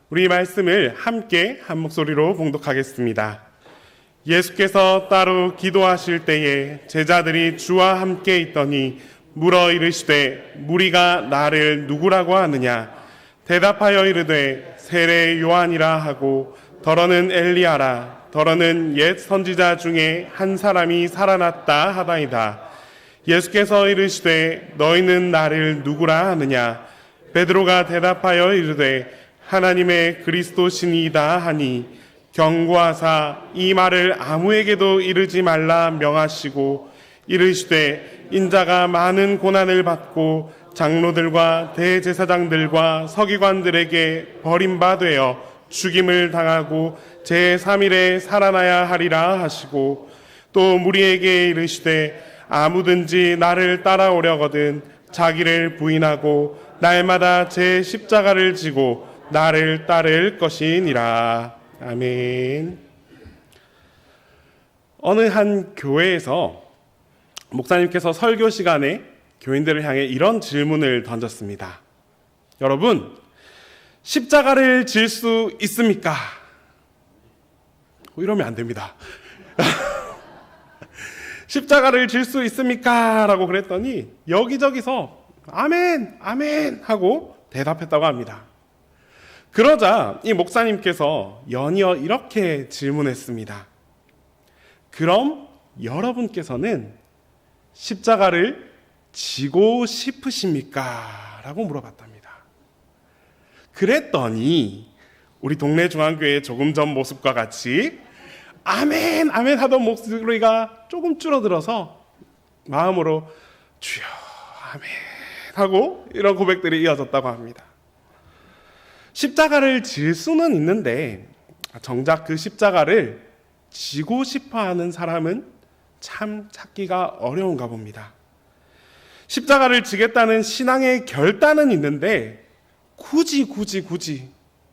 우리 말씀을 함께 한 목소리로 봉독하겠습니다. 예수께서 따로 기도하실 때에 제자들이 주와 함께 있더니 물어 이르시되 무리가 나를 누구라고 하느냐? 대답하여 이르되 세례 요한이라 하고 더러는 엘리야라 더러는 옛 선지자 중에 한 사람이 살아났다 하다이다. 예수께서 이르시되 너희는 나를 누구라 하느냐? 베드로가 대답하여 이르되 하나님의 그리스도시니이다 하니 경고하사 이 말을 아무에게도 이르지 말라 명하시고 이르시되 인자가 많은 고난을 받고 장로들과 대제사장들과 서기관들에게 버림받되어 죽임을 당하고 제3일에 살아나야 하리라 하시고 또 무리에게 이르시되 아무든지 나를 따라오려거든 자기를 부인하고 날마다 제 십자가를 지고 나를 따를 것이니라. 아멘. 어느 한 교회에서 목사님께서 설교 시간에 교인들을 향해 이런 질문을 던졌습니다. 여러분, 십자가를 질 수 있습니까? 이러면 안 됩니다. 십자가를 질 수 있습니까? 라고 그랬더니 여기저기서 아멘, 아멘 하고 대답했다고 합니다. 그러자 이 목사님께서 연이어 이렇게 질문했습니다. 그럼 여러분께서는 십자가를 지고 싶으십니까? 라고 물어봤답니다. 그랬더니 우리 동네 중앙교회의 조금 전 모습과 같이 아멘, 아멘 하던 목소리가 조금 줄어들어서 마음으로 주여, 아멘 하고 이런 고백들이 이어졌다고 합니다. 십자가를 질 수는 있는데 정작 그 십자가를 지고 싶어하는 사람은 참 찾기가 어려운가 봅니다. 십자가를 지겠다는 신앙의 결단은 있는데 굳이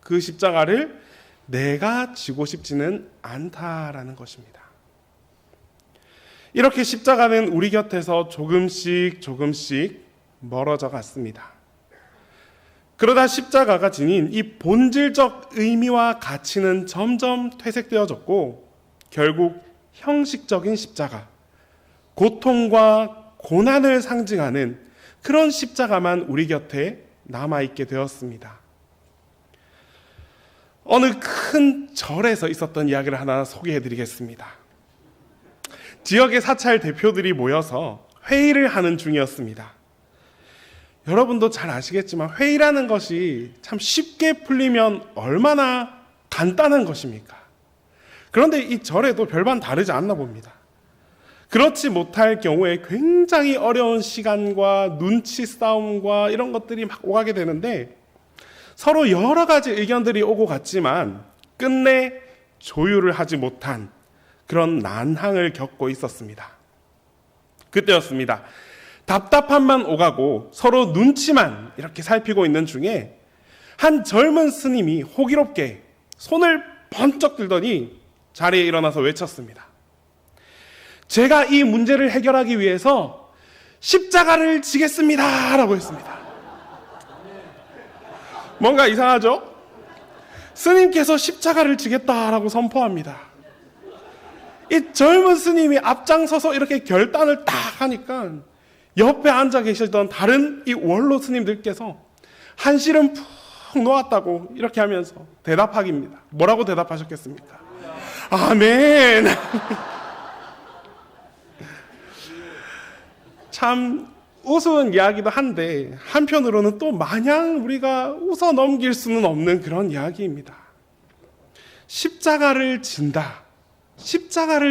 그 십자가를 내가 지고 싶지는 않다라는 것입니다. 이렇게 십자가는 우리 곁에서 조금씩 멀어져 갔습니다. 그러다 십자가가 지닌 이 본질적 의미와 가치는 점점 퇴색되어졌고 결국 형식적인 십자가, 고통과 고난을 상징하는 그런 십자가만 우리 곁에 남아있게 되었습니다. 어느 큰 절에서 있었던 이야기를 하나 소개해드리겠습니다. 지역의 사찰 대표들이 모여서 회의를 하는 중이었습니다. 여러분도 잘 아시겠지만 회의라는 것이 참 쉽게 풀리면 얼마나 간단한 것입니까? 그런데 이 절에도 별반 다르지 않나 봅니다. 그렇지 못할 경우에 굉장히 어려운 시간과 눈치 싸움과 이런 것들이 막 오가게 되는데 서로 여러 가지 의견들이 오고 갔지만 끝내 조율을 하지 못한 그런 난항을 겪고 있었습니다. 그때였습니다. 답답함만 오가고 서로 눈치만 이렇게 살피고 있는 중에 한 젊은 스님이 호기롭게 손을 번쩍 들더니 자리에 일어나서 외쳤습니다. 제가 이 문제를 해결하기 위해서 십자가를 지겠습니다 라고 했습니다. 뭔가 이상하죠? 스님께서 십자가를 지겠다라고 선포합니다. 이 젊은 스님이 앞장서서 이렇게 결단을 딱 하니까 옆에 앉아 계시던 다른 이 원로 스님들께서 한시름 푹 놓았다고 이렇게 하면서 대답하기입니다. 뭐라고 대답하셨겠습니까? 아멘. 참 우스운 이야기도 한데 한편으로는 또 마냥 우리가 웃어 넘길 수는 없는 그런 이야기입니다. 십자가를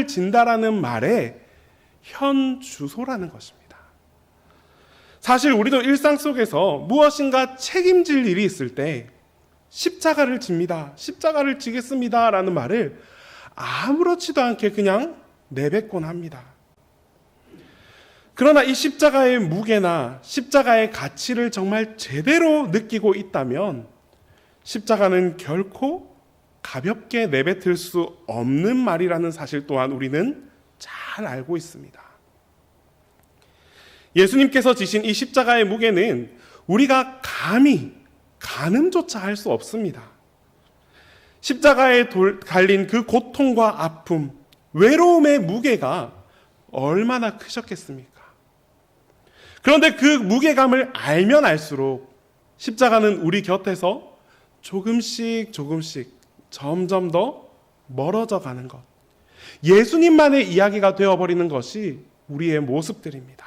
진다라는 말의 현 주소라는 것입니다. 사실 우리도 일상 속에서 무엇인가 책임질 일이 있을 때 십자가를 집니다, 십자가를 지겠습니다 라는 말을 아무렇지도 않게 그냥 내뱉곤 합니다. 그러나 이 십자가의 무게나 십자가의 가치를 정말 제대로 느끼고 있다면 십자가는 결코 가볍게 내뱉을 수 없는 말이라는 사실 또한 우리는 잘 알고 있습니다. 예수님께서 지신 이 십자가의 무게는 우리가 감히 가늠조차 할 수 없습니다. 십자가에 갈린 그 고통과 아픔, 외로움의 무게가 얼마나 크셨겠습니까? 그런데 그 무게감을 알면 알수록 십자가는 우리 곁에서 조금씩 점점 더 멀어져 가는 것, 예수님만의 이야기가 되어버리는 것이 우리의 모습들입니다.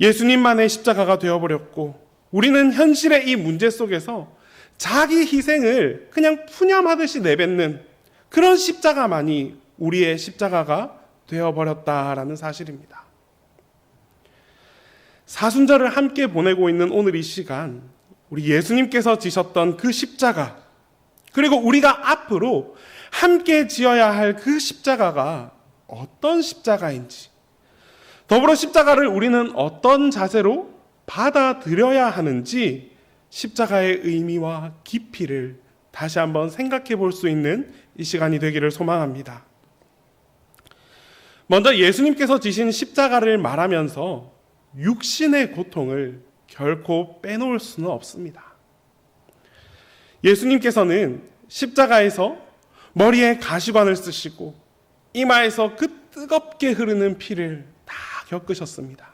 예수님만의 십자가가 되어버렸고 우리는 현실의 이 문제 속에서 자기 희생을 그냥 푸념하듯이 내뱉는 그런 십자가만이 우리의 십자가가 되어버렸다라는 사실입니다. 사순절을 함께 보내고 있는 오늘 이 시간, 우리 예수님께서 지셨던 그 십자가, 그리고 우리가 앞으로 함께 지어야 할 그 십자가가 어떤 십자가인지, 더불어 십자가를 우리는 어떤 자세로 받아들여야 하는지 십자가의 의미와 깊이를 다시 한번 생각해 볼 수 있는 이 시간이 되기를 소망합니다. 먼저 예수님께서 지신 십자가를 말하면서 육신의 고통을 결코 빼놓을 수는 없습니다. 예수님께서는 십자가에서 머리에 가시관을 쓰시고 이마에서 그 뜨겁게 흐르는 피를 다 겪으셨습니다.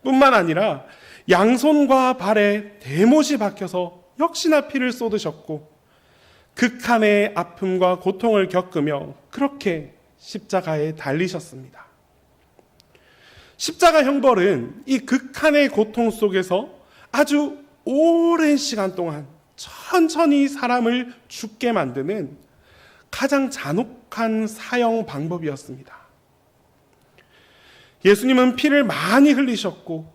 뿐만 아니라 양손과 발에 대못이 박혀서 역시나 피를 쏟으셨고 극한의 아픔과 고통을 겪으며 그렇게 십자가에 달리셨습니다. 십자가 형벌은 이 극한의 고통 속에서 아주 오랜 시간 동안 천천히 사람을 죽게 만드는 가장 잔혹한 사형 방법이었습니다. 예수님은 피를 많이 흘리셨고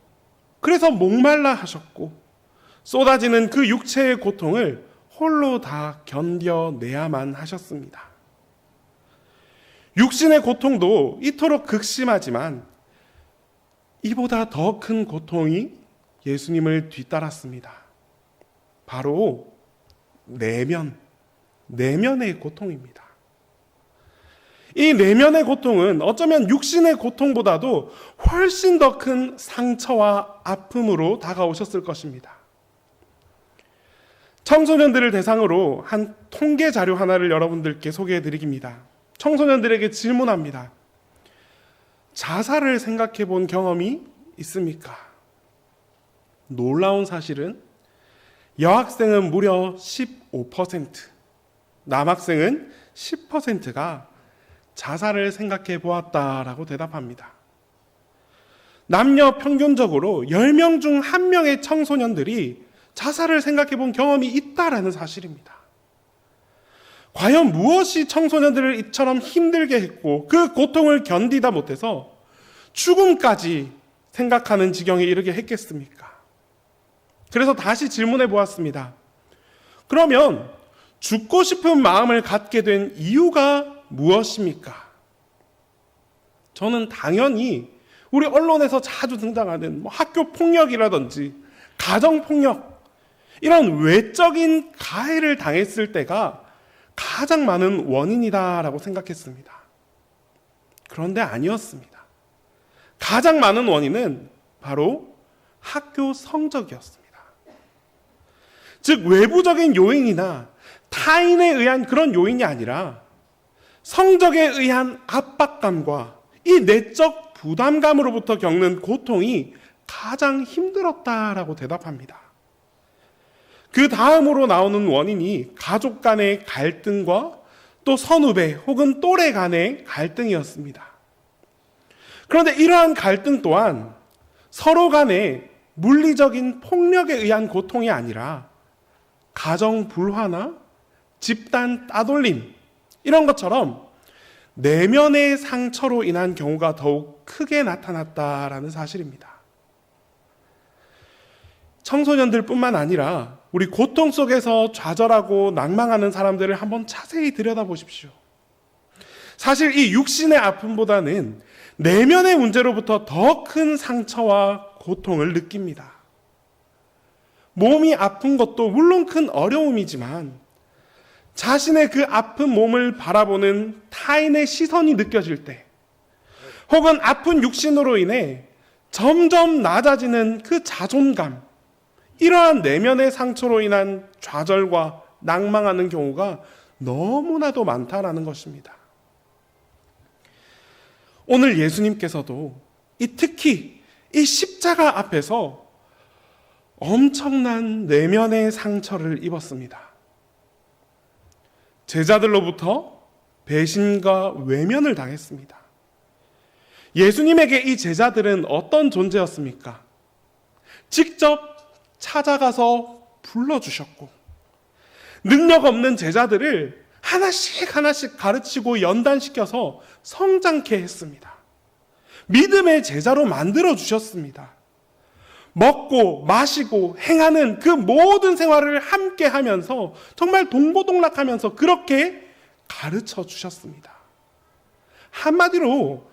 그래서 목말라 하셨고 쏟아지는 그 육체의 고통을 홀로 다 견뎌내야만 하셨습니다. 육신의 고통도 이토록 극심하지만 이보다 더 큰 고통이 예수님을 뒤따랐습니다. 바로 내면의 고통입니다. 이 내면의 고통은 어쩌면 육신의 고통보다도 훨씬 더 큰 상처와 아픔으로 다가오셨을 것입니다. 청소년들을 대상으로 한 통계 자료 하나를 여러분들께 소개해 드립니다. 청소년들에게 질문합니다. 자살을 생각해 본 경험이 있습니까? 놀라운 사실은 여학생은 무려 15%, 남학생은 10%가 자살을 생각해 보았다라고 대답합니다. 남녀 평균적으로 10명 중 1명의 청소년들이 자살을 생각해 본 경험이 있다라는 사실입니다. 과연 무엇이 청소년들을 이처럼 힘들게 했고 그 고통을 견디다 못해서 죽음까지 생각하는 지경에 이르게 했겠습니까? 그래서 다시 질문해 보았습니다. 그러면 죽고 싶은 마음을 갖게 된 이유가 무엇입니까? 저는 당연히 우리 언론에서 자주 등장하는 학교 폭력이라든지 가정 폭력, 이런 외적인 가해를 당했을 때가 가장 많은 원인이다라고 생각했습니다. 그런데 아니었습니다. 가장 많은 원인은 바로 학교 성적이었습니다. 즉 외부적인 요인이나 타인에 의한 그런 요인이 아니라 성적에 의한 압박감과 이 내적 부담감으로부터 겪는 고통이 가장 힘들었다라고 대답합니다. 그 다음으로 나오는 원인이 가족 간의 갈등과 또 선후배 혹은 또래 간의 갈등이었습니다. 그런데 이러한 갈등 또한 서로 간의 물리적인 폭력에 의한 고통이 아니라 가정 불화나 집단 따돌림, 이런 것처럼 내면의 상처로 인한 경우가 더욱 크게 나타났다라는 사실입니다. 청소년들뿐만 아니라 우리 고통 속에서 좌절하고 낭망하는 사람들을 한번 자세히 들여다보십시오. 사실 이 육신의 아픔보다는 내면의 문제로부터 더 큰 상처와 고통을 느낍니다. 몸이 아픈 것도 물론 큰 어려움이지만 자신의 그 아픈 몸을 바라보는 타인의 시선이 느껴질 때, 혹은 아픈 육신으로 인해 점점 낮아지는 그 자존감, 이러한 내면의 상처로 인한 좌절과 낭망하는 경우가 너무나도 많다라는 것입니다. 오늘 예수님께서도 특히 이 십자가 앞에서 엄청난 내면의 상처를 입었습니다. 제자들로부터 배신과 외면을 당했습니다. 예수님에게 이 제자들은 어떤 존재였습니까? 직접 찾아가서 불러주셨고, 능력 없는 제자들을 하나씩 가르치고 연단시켜서 성장케 했습니다. 믿음의 제자로 만들어 주셨습니다. 먹고 마시고 행하는 그 모든 생활을 함께 하면서 정말 동고동락하면서 그렇게 가르쳐 주셨습니다. 한마디로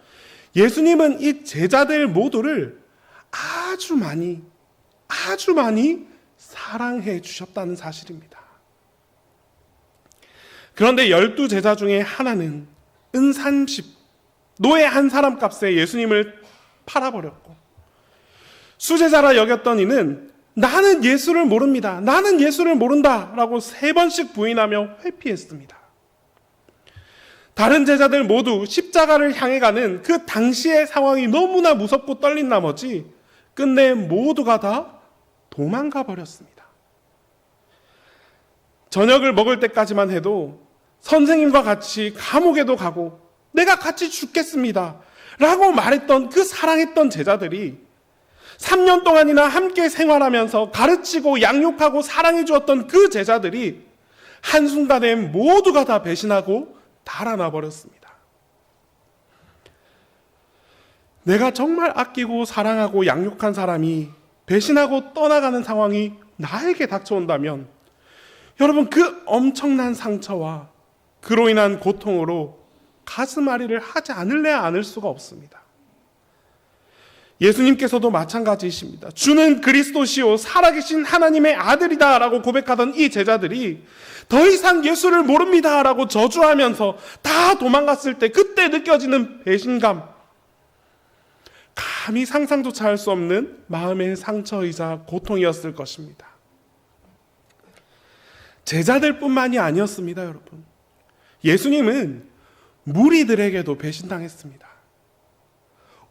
예수님은 이 제자들 모두를 아주 많이 사랑해 주셨다는 사실입니다. 그런데 12제자 중에 하나는 은30 노예 한 사람 값에 예수님을 팔아버렸고, 수제자라 여겼던 이는 나는 예수를 모릅니다, 나는 예수를 모른다 라고 3번씩 부인하며 회피했습니다. 다른 제자들 모두 십자가를 향해 가는 그 당시의 상황이 너무나 무섭고 떨린 나머지 끝내 모두가 다 도망가 버렸습니다. 저녁을 먹을 때까지만 해도 선생님과 같이 감옥에도 가고 내가 같이 죽겠습니다 라고 말했던 그 사랑했던 제자들이 3년 동안이나 함께 생활하면서 가르치고 양육하고 사랑해 주었던 그 제자들이 한순간에 모두가 다 배신하고 달아나 버렸습니다. 내가 정말 아끼고 사랑하고 양육한 사람이 배신하고 떠나가는 상황이 나에게 닥쳐온다면 여러분, 그 엄청난 상처와 그로 인한 고통으로 가슴앓이를 하지 않을래야 않을 수가 없습니다. 예수님께서도 마찬가지이십니다. 주는 그리스도시요 살아계신 하나님의 아들이다 라고 고백하던 이 제자들이 더 이상 예수를 모릅니다 라고 저주하면서 다 도망갔을 때 그때 느껴지는 배신감, 감히 상상조차 할 수 없는 마음의 상처이자 고통이었을 것입니다. 제자들뿐만이 아니었습니다, 여러분. 예수님은 무리들에게도 배신당했습니다.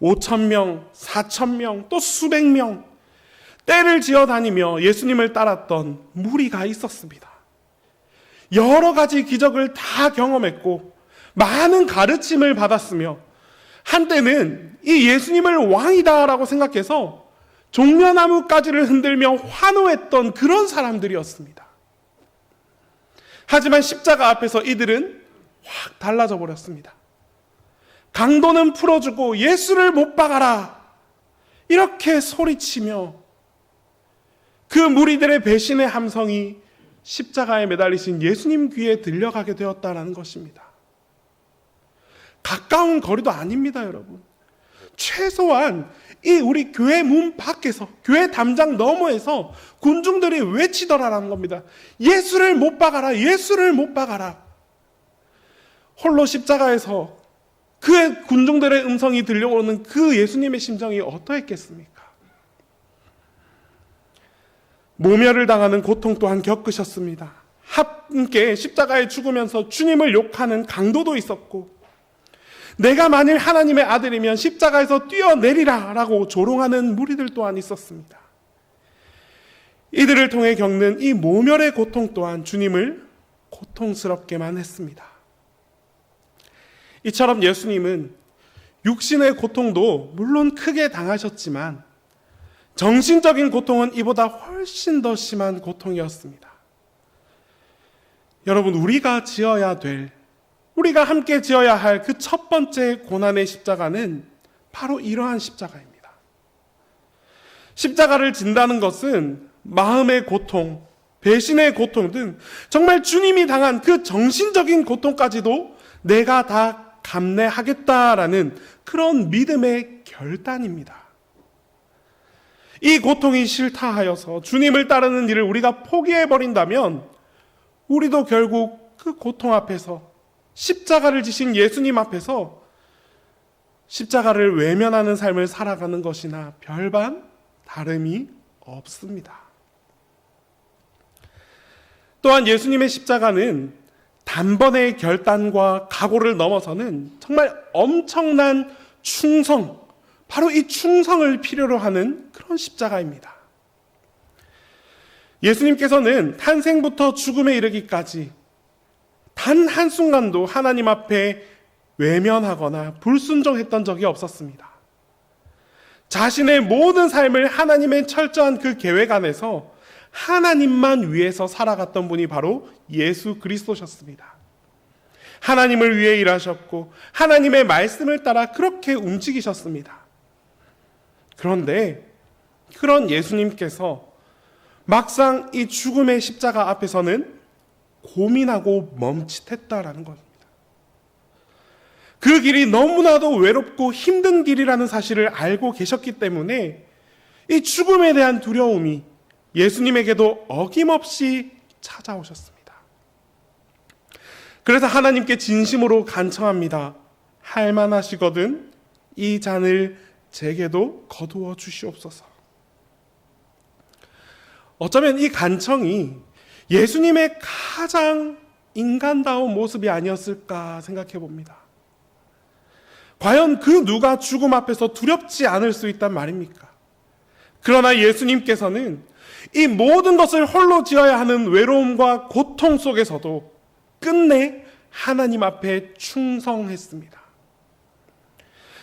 5,000명, 4,000명, 또 수백 명, 떼를 지어 다니며 예수님을 따랐던 무리가 있었습니다. 여러 가지 기적을 다 경험했고 많은 가르침을 받았으며 한때는 이 예수님을 왕이다라고 생각해서 종려나무 가지를 흔들며 환호했던 그런 사람들이었습니다. 하지만 십자가 앞에서 이들은 확 달라져 버렸습니다. 강도는 풀어주고 예수를 못 박아라 이렇게 소리치며 그 무리들의 배신의 함성이 십자가에 매달리신 예수님 귀에 들려가게 되었다는 것입니다. 가까운 거리도 아닙니다, 여러분. 최소한 이 우리 교회 문 밖에서, 교회 담장 너머에서 군중들이 외치더라라는 겁니다. 예수를 못 박아라, 예수를 못 박아라. 홀로 십자가에서 그 군중들의 음성이 들려오는 그 예수님의 심정이 어떠했겠습니까? 모멸을 당하는 고통 또한 겪으셨습니다. 함께 십자가에 죽으면서 주님을 욕하는 강도도 있었고, 내가 만일 하나님의 아들이면 십자가에서 뛰어내리라 라고 조롱하는 무리들 또한 있었습니다. 이들을 통해 겪는 이 모멸의 고통 또한 주님을 고통스럽게만 했습니다. 이처럼 예수님은 육신의 고통도 물론 크게 당하셨지만 정신적인 고통은 이보다 훨씬 더 심한 고통이었습니다. 여러분, 우리가 함께 지어야 할 그 첫 번째 고난의 십자가는 바로 이러한 십자가입니다. 십자가를 진다는 것은 마음의 고통, 배신의 고통 등 정말 주님이 당한 그 정신적인 고통까지도 내가 다 감내하겠다라는 그런 믿음의 결단입니다. 이 고통이 싫다 하여서 주님을 따르는 일을 우리가 포기해버린다면 우리도 결국 그 고통 앞에서, 십자가를 지신 예수님 앞에서 십자가를 외면하는 삶을 살아가는 것이나 별반 다름이 없습니다. 또한 예수님의 십자가는 단번의 결단과 각오를 넘어서는 정말 엄청난 충성, 바로 이 충성을 필요로 하는 그런 십자가입니다. 예수님께서는 탄생부터 죽음에 이르기까지 단 한순간도 하나님 앞에 외면하거나 불순종했던 적이 없었습니다. 자신의 모든 삶을 하나님의 철저한 그 계획 안에서 하나님만 위해서 살아갔던 분이 바로 예수 그리스도셨습니다. 하나님을 위해 일하셨고 하나님의 말씀을 따라 그렇게 움직이셨습니다. 그런데 그런 예수님께서 막상 이 죽음의 십자가 앞에서는 고민하고 멈칫했다라는 겁니다. 그 길이 너무나도 외롭고 힘든 길이라는 사실을 알고 계셨기 때문에 이 죽음에 대한 두려움이 예수님에게도 어김없이 찾아오셨습니다. 그래서 하나님께 진심으로 간청합니다. 할만하시거든 이 잔을 제게도 거두어 주시옵소서. 어쩌면 이 간청이 예수님의 가장 인간다운 모습이 아니었을까 생각해 봅니다. 과연 그 누가 죽음 앞에서 두렵지 않을 수 있단 말입니까? 그러나 예수님께서는 이 모든 것을 홀로 지어야 하는 외로움과 고통 속에서도 끝내 하나님 앞에 충성했습니다.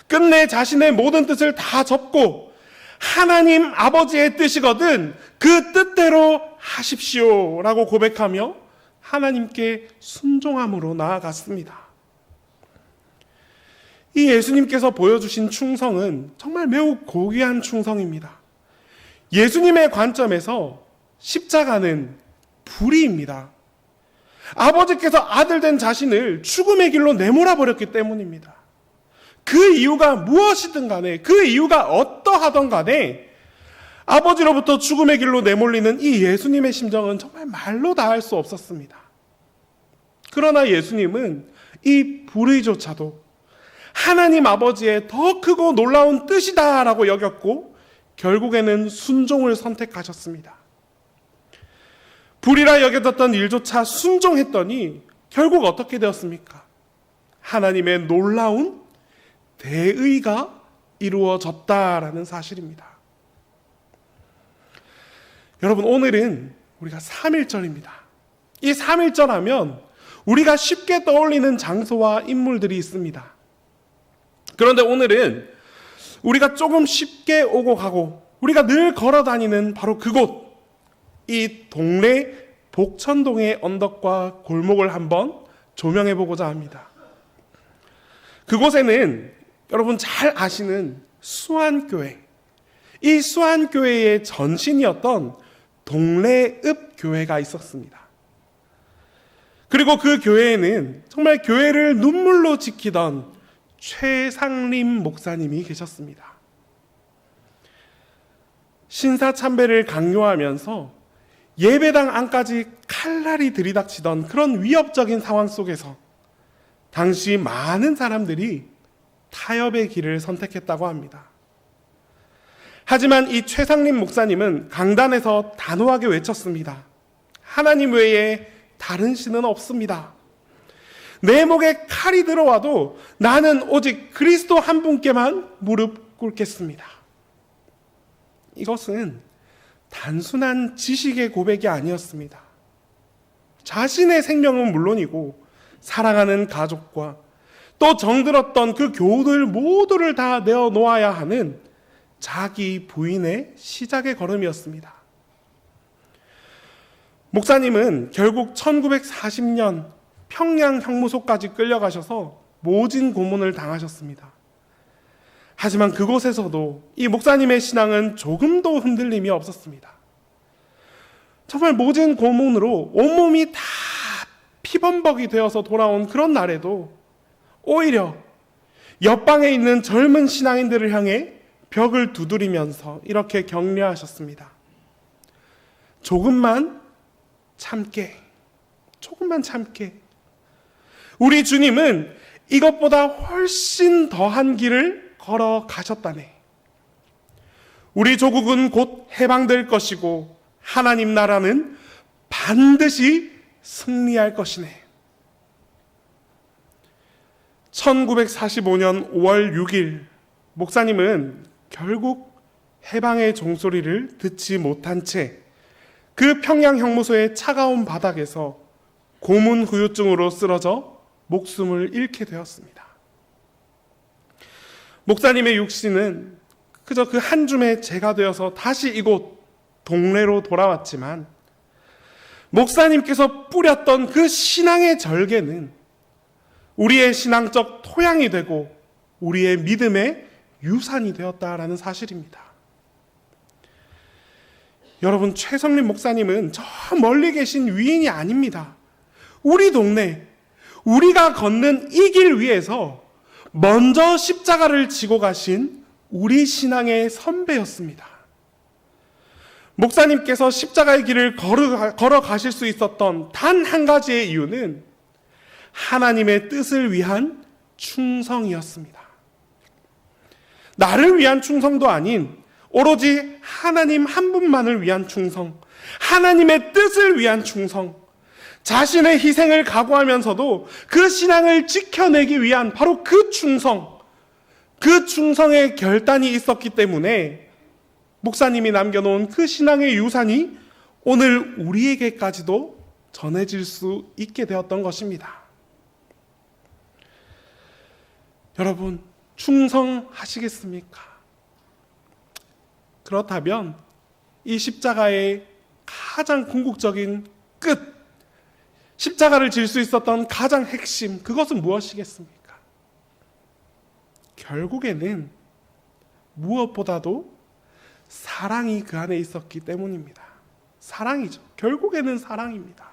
끝내 자신의 모든 뜻을 다 접고 하나님 아버지의 뜻이거든 그 뜻대로 하십시오 라고 고백하며 하나님께 순종함으로 나아갔습니다. 이 예수님께서 보여주신 충성은 정말 매우 고귀한 충성입니다. 예수님의 관점에서 십자가는 불의입니다. 아버지께서 아들 된 자신을 죽음의 길로 내몰아 버렸기 때문입니다. 그 이유가 무엇이든 간에, 그 이유가 어떠하던 간에 아버지로부터 죽음의 길로 내몰리는 이 예수님의 심정은 정말 말로 다 할 수 없었습니다. 그러나 예수님은 이 불의조차도 하나님 아버지의 더 크고 놀라운 뜻이다라고 여겼고 결국에는 순종을 선택하셨습니다. 불의라 여겨졌던 일조차 순종했더니 결국 어떻게 되었습니까? 하나님의 놀라운 대의가 이루어졌다라는 사실입니다. 여러분, 오늘은 우리가 3.1절입니다. 이 3.1절 하면 우리가 쉽게 떠올리는 장소와 인물들이 있습니다. 그런데 오늘은 우리가 조금 쉽게 오고 가고 우리가 늘 걸어 다니는 바로 그곳, 이 동래 복천동의 언덕과 골목을 한번 조명해 보고자 합니다. 그곳에는 여러분 잘 아시는 수안교회, 이 수안교회의 전신이었던 동래읍교회가 있었습니다. 그리고 그 교회에는 정말 교회를 눈물로 지키던 최상림 목사님이 계셨습니다. 신사참배를 강요하면서 예배당 안까지 칼날이 들이닥치던 그런 위협적인 상황 속에서 당시 많은 사람들이 타협의 길을 선택했다고 합니다. 하지만 이 최상림 목사님은 강단에서 단호하게 외쳤습니다. 하나님 외에 다른 신은 없습니다. 내 목에 칼이 들어와도 나는 오직 그리스도 한 분께만 무릎 꿇겠습니다. 이것은 단순한 지식의 고백이 아니었습니다. 자신의 생명은 물론이고 사랑하는 가족과 또 정들었던 그 교우들 모두를 다 내어놓아야 하는 자기 부인의 시작의 걸음이었습니다. 목사님은 결국 1940년 평양 형무소까지 끌려가셔서 모진 고문을 당하셨습니다. 하지만 그곳에서도 이 목사님의 신앙은 조금도 흔들림이 없었습니다. 정말 모진 고문으로 온몸이 다 피범벅이 되어서 돌아온 그런 날에도 오히려 옆방에 있는 젊은 신앙인들을 향해 벽을 두드리면서 이렇게 격려하셨습니다. 조금만 참게, 조금만 참게. 우리 주님은 이것보다 훨씬 더한 길을 걸어가셨다네. 우리 조국은 곧 해방될 것이고 하나님 나라는 반드시 승리할 것이네. 1945년 5월 6일 목사님은 결국 해방의 종소리를 듣지 못한 채 그 평양 형무소의 차가운 바닥에서 고문 후유증으로 쓰러져 목숨을 잃게 되었습니다. 목사님의 육신은 그저 그 한 줌의 재가 되어서 다시 이곳 동래로 돌아왔지만 목사님께서 뿌렸던 그 신앙의 절개는 우리의 신앙적 토양이 되고 우리의 믿음의 유산이 되었다라는 사실입니다. 여러분, 최성림 목사님은 저 멀리 계신 위인이 아닙니다. 우리 동네, 우리가 걷는 이 길 위에서 먼저 십자가를 지고 가신 우리 신앙의 선배였습니다. 목사님께서 십자가의 길을 걸어가실 수 있었던 단 한 가지의 이유는 하나님의 뜻을 위한 충성이었습니다. 나를 위한 충성도 아닌 오로지 하나님 한 분만을 위한 충성, 하나님의 뜻을 위한 충성, 자신의 희생을 각오하면서도 그 신앙을 지켜내기 위한 바로 그 충성, 그 충성의 결단이 있었기 때문에 목사님이 남겨놓은 그 신앙의 유산이 오늘 우리에게까지도 전해질 수 있게 되었던 것입니다. 여러분, 충성하시겠습니까? 그렇다면 이 십자가의 가장 궁극적인 끝, 십자가를 질 수 있었던 가장 핵심, 그것은 무엇이겠습니까? 결국에는 무엇보다도 사랑이 그 안에 있었기 때문입니다. 사랑이죠. 결국에는 사랑입니다.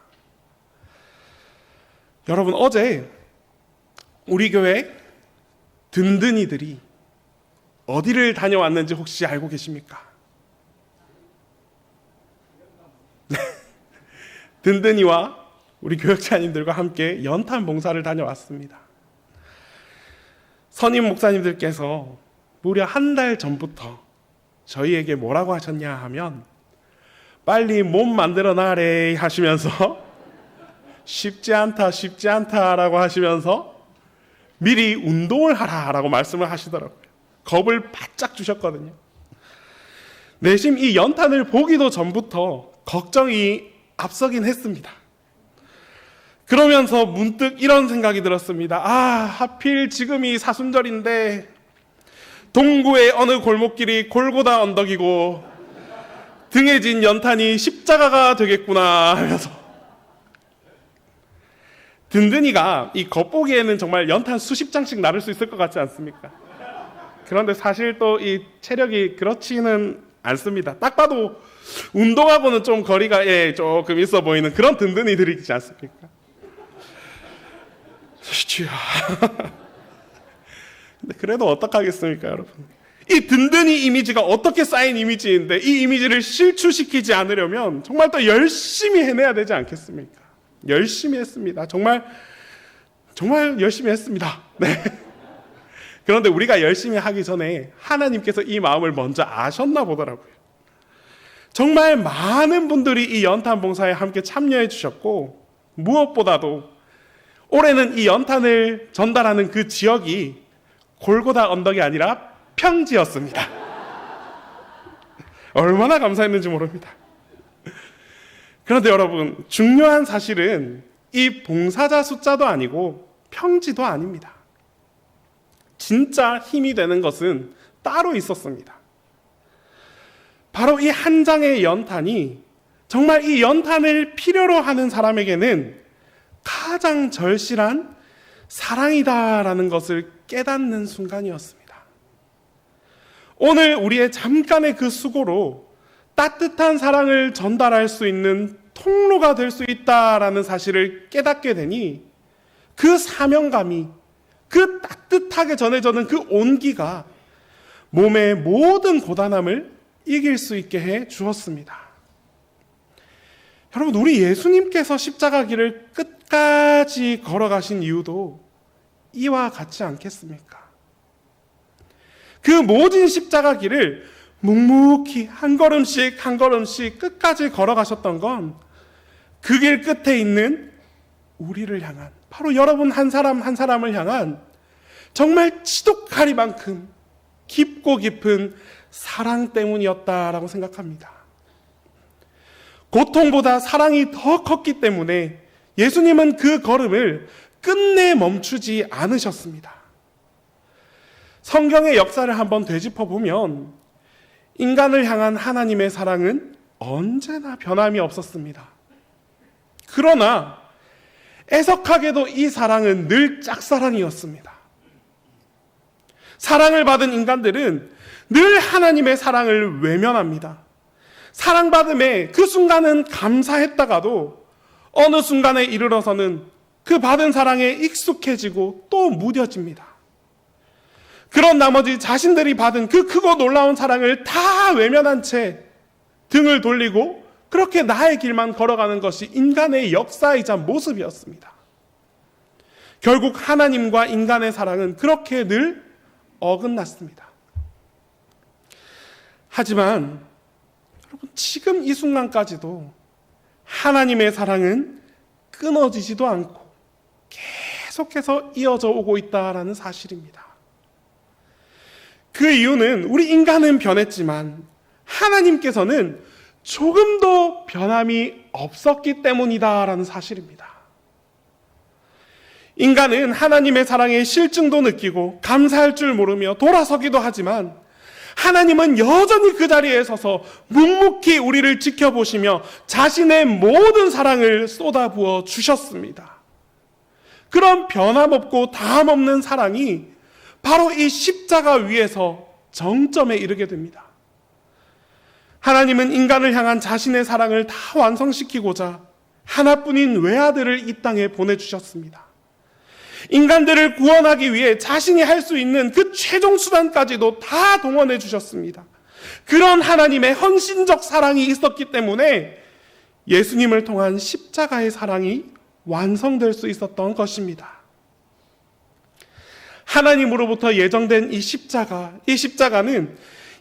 여러분, 어제 우리 교회 든든이들이 어디를 다녀왔는지 혹시 알고 계십니까? 네. 든든이와 우리 교역자님들과 함께 연탄 봉사를 다녀왔습니다. 선임 목사님들께서 무려 한 달 전부터 저희에게 뭐라고 하셨냐 하면 빨리 몸 만들어 놔래 하시면서 쉽지 않다라고 하시면서 미리 운동을 하라라고 말씀을 하시더라고요. 겁을 바짝 주셨거든요. 내심 이 연탄을 보기도 전부터 걱정이 앞서긴 했습니다. 그러면서 문득 이런 생각이 들었습니다. 하필 지금이 사순절인데 동구의 어느 골목길이 골고다 언덕이고 등에 진 연탄이 십자가가 되겠구나 하면서 든든이가 이 겉보기에는 정말 연탄 수십 장씩 나를 수 있을 것 같지 않습니까? 그런데 사실 또 이 체력이 그렇지는 않습니다. 딱 봐도 운동하고는 좀 거리가 조금 있어 보이는 그런 든든이들이지 않습니까? 근데 그래도 어떡하겠습니까, 여러분? 이 든든이 이미지가 어떻게 쌓인 이미지인데 이 이미지를 실추시키지 않으려면 정말 또 열심히 해내야 되지 않겠습니까? 열심히 했습니다. 정말 열심히 했습니다. 네. 그런데 우리가 열심히 하기 전에 하나님께서 이 마음을 먼저 아셨나 보더라고요. 정말 많은 분들이 이 연탄 봉사에 함께 참여해 주셨고 무엇보다도 올해는 이 연탄을 전달하는 그 지역이 골고다 언덕이 아니라 평지였습니다. 얼마나 감사했는지 모릅니다. 그런데 여러분, 중요한 사실은 이 봉사자 숫자도 아니고 평지도 아닙니다. 진짜 힘이 되는 것은 따로 있었습니다. 바로 이 한 장의 연탄이 정말 이 연탄을 필요로 하는 사람에게는 가장 절실한 사랑이다라는 것을 깨닫는 순간이었습니다. 오늘 우리의 잠깐의 그 수고로 따뜻한 사랑을 전달할 수 있는 통로가 될 수 있다라는 사실을 깨닫게 되니 그 사명감이, 그 따뜻하게 전해져는 그 온기가 몸의 모든 고단함을 이길 수 있게 해 주었습니다. 여러분, 우리 예수님께서 십자가 길을 끝까지 걸어가신 이유도 이와 같지 않겠습니까? 그 모진 십자가 길을 묵묵히 한 걸음씩 한 걸음씩 끝까지 걸어가셨던 건 그 길 끝에 있는 우리를 향한, 바로 여러분 한 사람 한 사람을 향한 정말 지독하리만큼 깊고 깊은 사랑 때문이었다라고 생각합니다. 고통보다 사랑이 더 컸기 때문에 예수님은 그 걸음을 끝내 멈추지 않으셨습니다. 성경의 역사를 한번 되짚어 보면 인간을 향한 하나님의 사랑은 언제나 변함이 없었습니다. 그러나 애석하게도 이 사랑은 늘 짝사랑이었습니다. 사랑을 받은 인간들은 늘 하나님의 사랑을 외면합니다. 사랑받음에 그 순간은 감사했다가도 어느 순간에 이르러서는 그 받은 사랑에 익숙해지고 또 무뎌집니다. 그런 나머지 자신들이 받은 그 크고 놀라운 사랑을 다 외면한 채 등을 돌리고 그렇게 나의 길만 걸어가는 것이 인간의 역사이자 모습이었습니다. 결국 하나님과 인간의 사랑은 그렇게 늘 어긋났습니다. 하지만 여러분, 지금 이 순간까지도 하나님의 사랑은 끊어지지도 않고 계속해서 이어져 오고 있다라는 사실입니다. 그 이유는 우리 인간은 변했지만 하나님께서는 조금도 변함이 없었기 때문이다라는 사실입니다. 인간은 하나님의 사랑에 실증도 느끼고 감사할 줄 모르며 돌아서기도 하지만 하나님은 여전히 그 자리에 서서 묵묵히 우리를 지켜보시며 자신의 모든 사랑을 쏟아부어 주셨습니다. 그런 변함없고 다함없는 사랑이 바로 이 십자가 위에서 정점에 이르게 됩니다. 하나님은 인간을 향한 자신의 사랑을 다 완성시키고자 하나뿐인 외아들을 이 땅에 보내주셨습니다. 인간들을 구원하기 위해 자신이 할 수 있는 그 최종 수단까지도 다 동원해 주셨습니다. 그런 하나님의 헌신적 사랑이 있었기 때문에 예수님을 통한 십자가의 사랑이 완성될 수 있었던 것입니다. 하나님으로부터 예정된 이 십자가는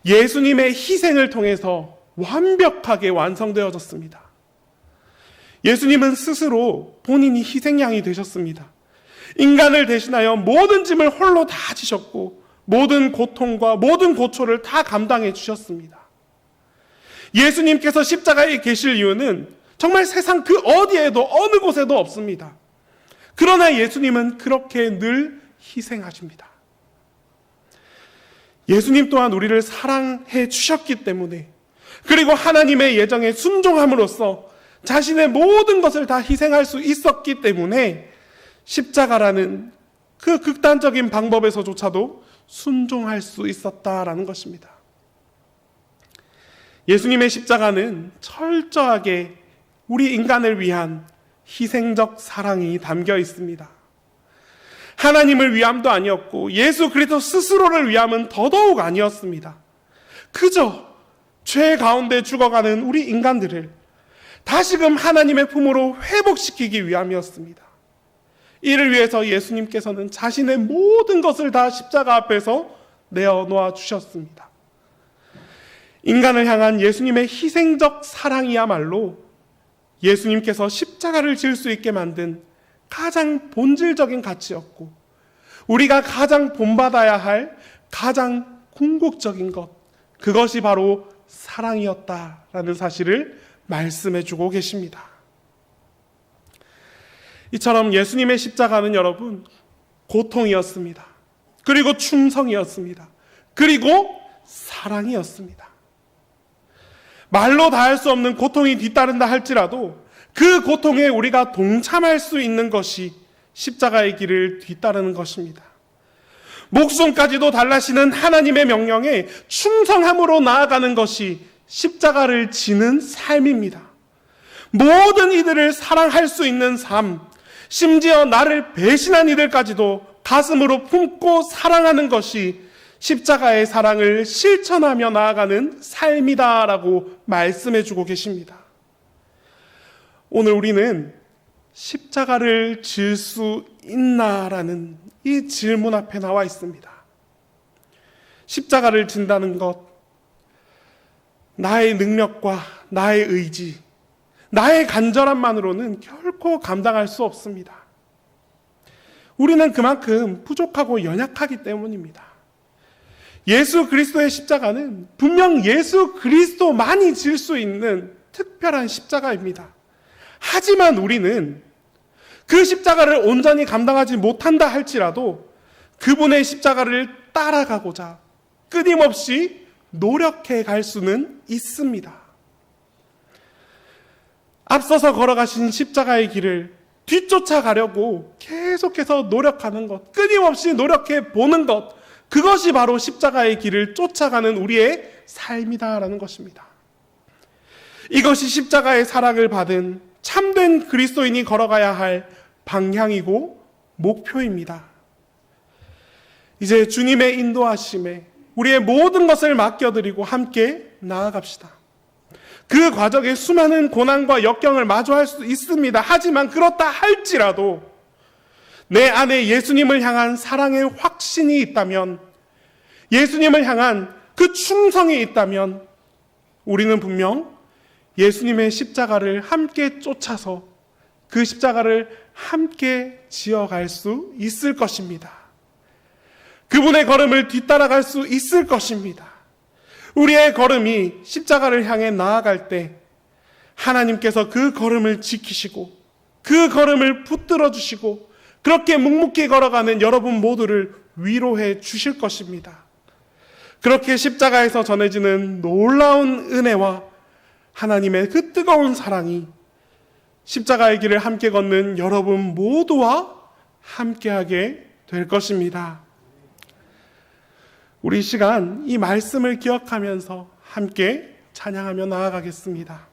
예수님의 희생을 통해서 완벽하게 완성되어졌습니다. 예수님은 스스로 본인이 희생양이 되셨습니다. 인간을 대신하여 모든 짐을 홀로 다 지셨고 모든 고통과 모든 고초를 다 감당해 주셨습니다. 예수님께서 십자가에 계실 이유는 정말 세상 그 어디에도 어느 곳에도 없습니다. 그러나 예수님은 그렇게 늘 희생하십니다. 예수님 또한 우리를 사랑해 주셨기 때문에, 그리고 하나님의 예정에 순종함으로써 자신의 모든 것을 다 희생할 수 있었기 때문에 십자가라는 그 극단적인 방법에서조차도 순종할 수 있었다라는 것입니다. 예수님의 십자가는 철저하게 우리 인간을 위한 희생적 사랑이 담겨 있습니다. 하나님을 위함도 아니었고 예수 그리스도 스스로를 위함은 더더욱 아니었습니다. 그저 죄 가운데 죽어가는 우리 인간들을 다시금 하나님의 품으로 회복시키기 위함이었습니다. 이를 위해서 예수님께서는 자신의 모든 것을 다 십자가 앞에서 내어놓아 주셨습니다. 인간을 향한 예수님의 희생적 사랑이야말로 예수님께서 십자가를 질 수 있게 만든 가장 본질적인 가치였고, 우리가 가장 본받아야 할 가장 궁극적인 것, 그것이 바로 사랑이었다라는 사실을 말씀해 주고 계십니다. 이처럼 예수님의 십자가는 여러분 고통이었습니다. 그리고 충성이었습니다. 그리고 사랑이었습니다. 말로 다 할 수 없는 고통이 뒤따른다 할지라도 그 고통에 우리가 동참할 수 있는 것이 십자가의 길을 뒤따르는 것입니다. 목숨까지도 달라시는 하나님의 명령에 충성함으로 나아가는 것이 십자가를 지는 삶입니다. 모든 이들을 사랑할 수 있는 삶, 심지어 나를 배신한 이들까지도 가슴으로 품고 사랑하는 것이 십자가의 사랑을 실천하며 나아가는 삶이다라고 말씀해 주고 계십니다. 오늘 우리는 십자가를 질 수 있나라는 이 질문 앞에 나와 있습니다. 십자가를 진다는 것, 나의 능력과 나의 의지, 나의 간절함만으로는 결코 감당할 수 없습니다. 우리는 그만큼 부족하고 연약하기 때문입니다. 예수 그리스도의 십자가는 분명 예수 그리스도만이 질 수 있는 특별한 십자가입니다. 하지만 우리는 그 십자가를 온전히 감당하지 못한다 할지라도 그분의 십자가를 따라가고자 끊임없이 노력해 갈 수는 있습니다. 앞서서 걸어가신 십자가의 길을 뒤쫓아가려고 계속해서 노력하는 것, 끊임없이 노력해 보는 것, 그것이 바로 십자가의 길을 쫓아가는 우리의 삶이다라는 것입니다. 이것이 십자가의 사랑을 받은 참된 그리스도인이 걸어가야 할 방향이고 목표입니다. 이제 주님의 인도하심에 우리의 모든 것을 맡겨드리고 함께 나아갑시다. 그 과정에 수많은 고난과 역경을 마주할 수 있습니다. 하지만 그렇다 할지라도 내 안에 예수님을 향한 사랑의 확신이 있다면, 예수님을 향한 그 충성이 있다면 우리는 분명 예수님의 십자가를 함께 쫓아서 그 십자가를 함께 지어갈 수 있을 것입니다. 그분의 걸음을 뒤따라갈 수 있을 것입니다. 우리의 걸음이 십자가를 향해 나아갈 때 하나님께서 그 걸음을 지키시고 그 걸음을 붙들어 주시고 그렇게 묵묵히 걸어가는 여러분 모두를 위로해 주실 것입니다. 그렇게 십자가에서 전해지는 놀라운 은혜와 하나님의 그 뜨거운 사랑이 십자가의 길을 함께 걷는 여러분 모두와 함께하게 될 것입니다. 우리 이 시간 이 말씀을 기억하면서 함께 찬양하며 나아가겠습니다.